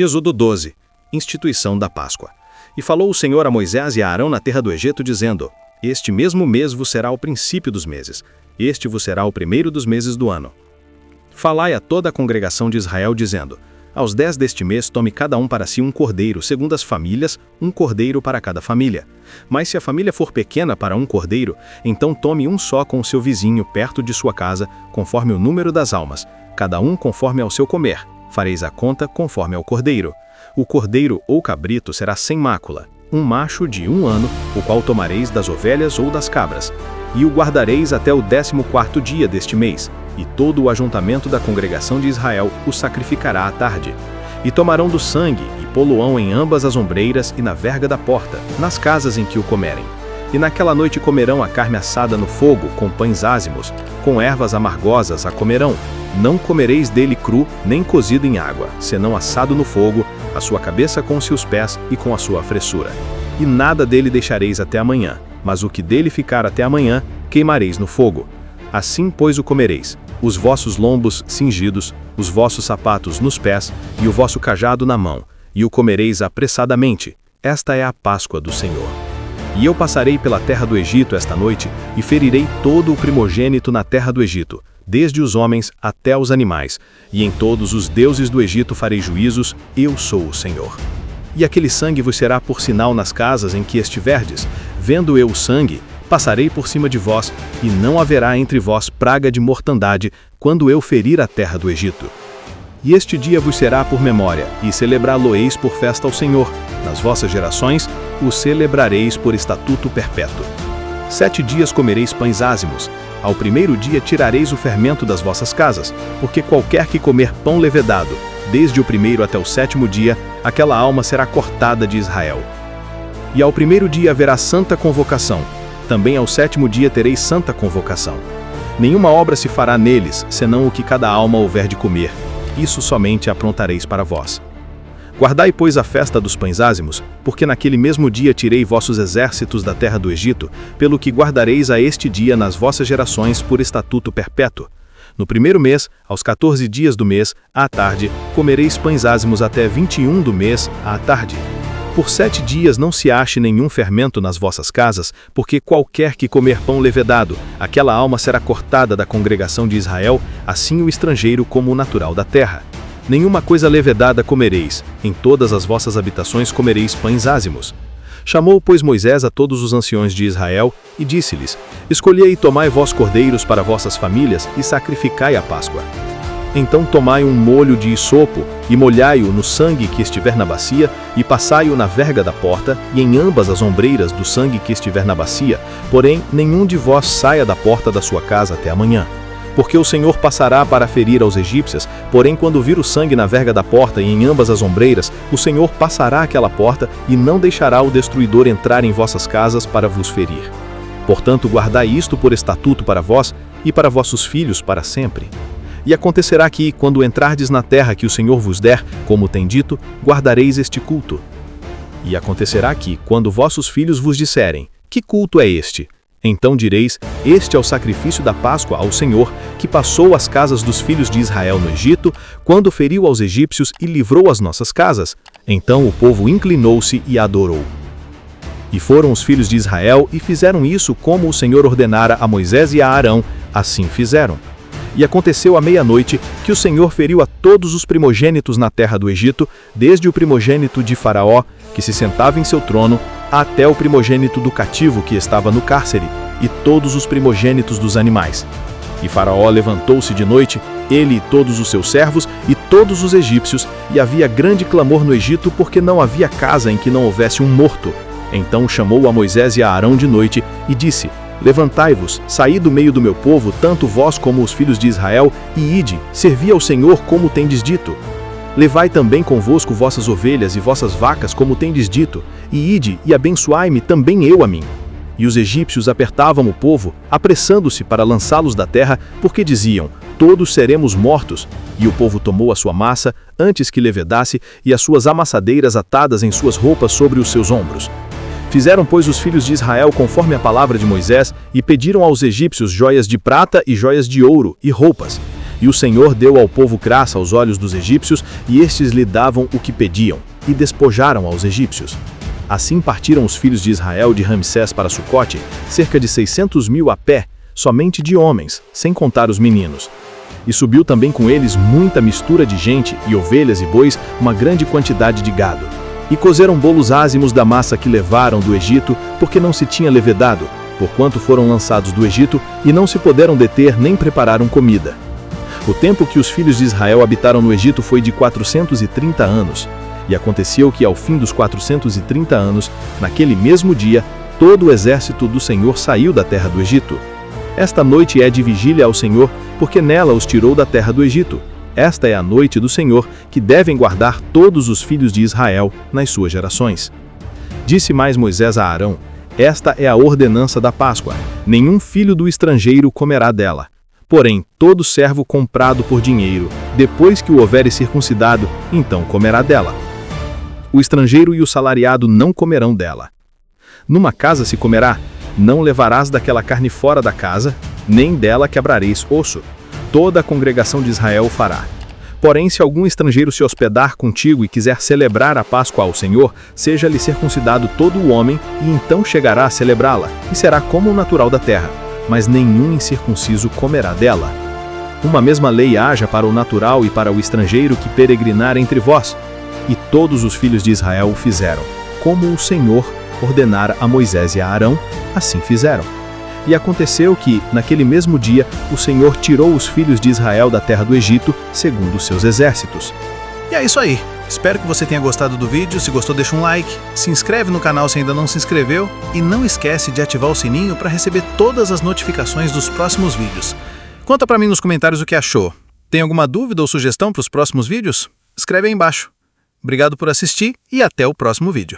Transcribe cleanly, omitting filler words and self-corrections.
Êxodo 12. Instituição da Páscoa. E falou o Senhor a Moisés e a Arão na terra do Egito, dizendo: Este mesmo mês vos será o princípio dos meses, este vos será o primeiro dos meses do ano. Falai a toda a congregação de Israel, dizendo: Aos 10 deste mês tome cada um para si um cordeiro, segundo as famílias, um cordeiro para cada família. Mas se a família for pequena para um cordeiro, então tome um só com o seu vizinho perto de sua casa, conforme o número das almas, cada um conforme ao seu comer. Fareis a conta conforme ao cordeiro. O cordeiro ou cabrito será sem mácula, um macho de 1 ano, o qual tomareis das ovelhas ou das cabras, e o guardareis até o 14º dia deste mês, e todo o ajuntamento da congregação de Israel o sacrificará à tarde. E tomarão do sangue, e pô-lo-ão em ambas as ombreiras e na verga da porta, nas casas em que o comerem. E naquela noite comerão a carne assada no fogo, com pães ázimos, com ervas amargosas a comerão. Não comereis dele cru, nem cozido em água, senão assado no fogo, a sua cabeça com os seus pés e com a sua fressura. E nada dele deixareis até amanhã, mas o que dele ficar até amanhã, queimareis no fogo. Assim, pois, o comereis, os vossos lombos cingidos, os vossos sapatos nos pés e o vosso cajado na mão, e o comereis apressadamente. Esta é a Páscoa do Senhor. E eu passarei pela terra do Egito esta noite, e ferirei todo o primogênito na terra do Egito, desde os homens até os animais, e em todos os deuses do Egito farei juízos, eu sou o Senhor. E aquele sangue vos será por sinal nas casas em que estiverdes. Vendo eu o sangue, passarei por cima de vós, e não haverá entre vós praga de mortandade, quando eu ferir a terra do Egito. E este dia vos será por memória, e celebrá-lo-eis por festa ao Senhor. Nas vossas gerações, o celebrareis por estatuto perpétuo. 7 dias comereis pães ázimos. Ao primeiro dia tirareis o fermento das vossas casas, porque qualquer que comer pão levedado, desde o primeiro até o 7º dia, aquela alma será cortada de Israel. E ao primeiro dia haverá santa convocação. Também ao 7º dia tereis santa convocação. Nenhuma obra se fará neles, senão o que cada alma houver de comer. Isso somente aprontareis para vós. Guardai, pois, a festa dos pães ázimos, porque naquele mesmo dia tirei vossos exércitos da terra do Egito, pelo que guardareis a este dia nas vossas gerações por estatuto perpétuo. No primeiro mês, aos 14 dias do mês, à tarde, comereis pães ázimos até 21 do mês, à tarde. Por 7 dias não se ache nenhum fermento nas vossas casas, porque qualquer que comer pão levedado, aquela alma será cortada da congregação de Israel, assim o estrangeiro como o natural da terra. Nenhuma coisa levedada comereis, em todas as vossas habitações comereis pães ázimos. Chamou, pois, Moisés a todos os anciões de Israel, e disse-lhes: Escolhei e tomai vós cordeiros para vossas famílias, e sacrificai a Páscoa. Então tomai um molho de hisopo, e molhai-o no sangue que estiver na bacia, e passai-o na verga da porta, e em ambas as ombreiras do sangue que estiver na bacia, porém nenhum de vós saia da porta da sua casa até amanhã. Porque o Senhor passará para ferir aos egípcios, porém quando vir o sangue na verga da porta e em ambas as ombreiras, o Senhor passará aquela porta e não deixará o destruidor entrar em vossas casas para vos ferir. Portanto, guardai isto por estatuto para vós e para vossos filhos para sempre. E acontecerá que, quando entrardes na terra que o Senhor vos der, como tem dito, guardareis este culto. E acontecerá que, quando vossos filhos vos disserem: Que culto é este? Então direis: Este é o sacrifício da Páscoa ao Senhor, que passou as casas dos filhos de Israel no Egito, quando feriu aos egípcios e livrou as nossas casas. Então o povo inclinou-se e adorou. E foram os filhos de Israel e fizeram isso como o Senhor ordenara a Moisés e a Arão, assim fizeram. E aconteceu à meia-noite que o Senhor feriu a todos os primogênitos na terra do Egito, desde o primogênito de Faraó, que se sentava em seu trono, até o primogênito do cativo que estava no cárcere, e todos os primogênitos dos animais. E Faraó levantou-se de noite, ele e todos os seus servos, e todos os egípcios, e havia grande clamor no Egito, porque não havia casa em que não houvesse um morto. Então chamou a Moisés e a Arão de noite, e disse: Levantai-vos, saí do meio do meu povo, tanto vós como os filhos de Israel, e ide, servi ao Senhor como tendes dito. Levai também convosco vossas ovelhas e vossas vacas, como tendes dito, e ide e abençoai-me também eu a mim. E os egípcios apertavam o povo, apressando-se para lançá-los da terra, porque diziam: Todos seremos mortos. E o povo tomou a sua massa, antes que levedasse, e as suas amassadeiras atadas em suas roupas sobre os seus ombros. Fizeram, pois, os filhos de Israel conforme a palavra de Moisés, e pediram aos egípcios joias de prata e joias de ouro, e roupas. E o Senhor deu ao povo graça aos olhos dos egípcios, e estes lhe davam o que pediam, e despojaram aos egípcios. Assim partiram os filhos de Israel de Ramsés para Sucote, cerca de 600.000 a pé, somente de homens, sem contar os meninos. E subiu também com eles muita mistura de gente, e ovelhas e bois, uma grande quantidade de gado. E cozeram bolos ázimos da massa que levaram do Egito, porque não se tinha levedado, porquanto foram lançados do Egito, e não se puderam deter nem prepararam comida. O tempo que os filhos de Israel habitaram no Egito foi de 430 anos. E aconteceu que ao fim dos 430 anos, naquele mesmo dia, todo o exército do Senhor saiu da terra do Egito. Esta noite é de vigília ao Senhor, porque nela os tirou da terra do Egito. Esta é a noite do Senhor, que devem guardar todos os filhos de Israel nas suas gerações. Disse mais Moisés a Arão: esta é a ordenança da Páscoa. Nenhum filho do estrangeiro comerá dela. Porém, todo servo comprado por dinheiro, depois que o houveres circuncidado, então comerá dela. O estrangeiro e o salariado não comerão dela. Numa casa se comerá, não levarás daquela carne fora da casa, nem dela quebrareis osso. Toda a congregação de Israel o fará. Porém, se algum estrangeiro se hospedar contigo e quiser celebrar a Páscoa ao Senhor, seja-lhe circuncidado todo o homem, e então chegará a celebrá-la, e será como o natural da terra, mas nenhum incircunciso comerá dela. Uma mesma lei haja para o natural e para o estrangeiro que peregrinar entre vós. E todos os filhos de Israel o fizeram, como o Senhor ordenara a Moisés e a Arão, assim fizeram. E aconteceu que, naquele mesmo dia, o Senhor tirou os filhos de Israel da terra do Egito, segundo os seus exércitos. E é isso aí. Espero que você tenha gostado do vídeo. Se gostou, deixa um like, se inscreve no canal se ainda não se inscreveu e não esquece de ativar o sininho para receber todas as notificações dos próximos vídeos. Conta para mim nos comentários o que achou. Tem alguma dúvida ou sugestão para os próximos vídeos? Escreve aí embaixo. Obrigado por assistir e até o próximo vídeo.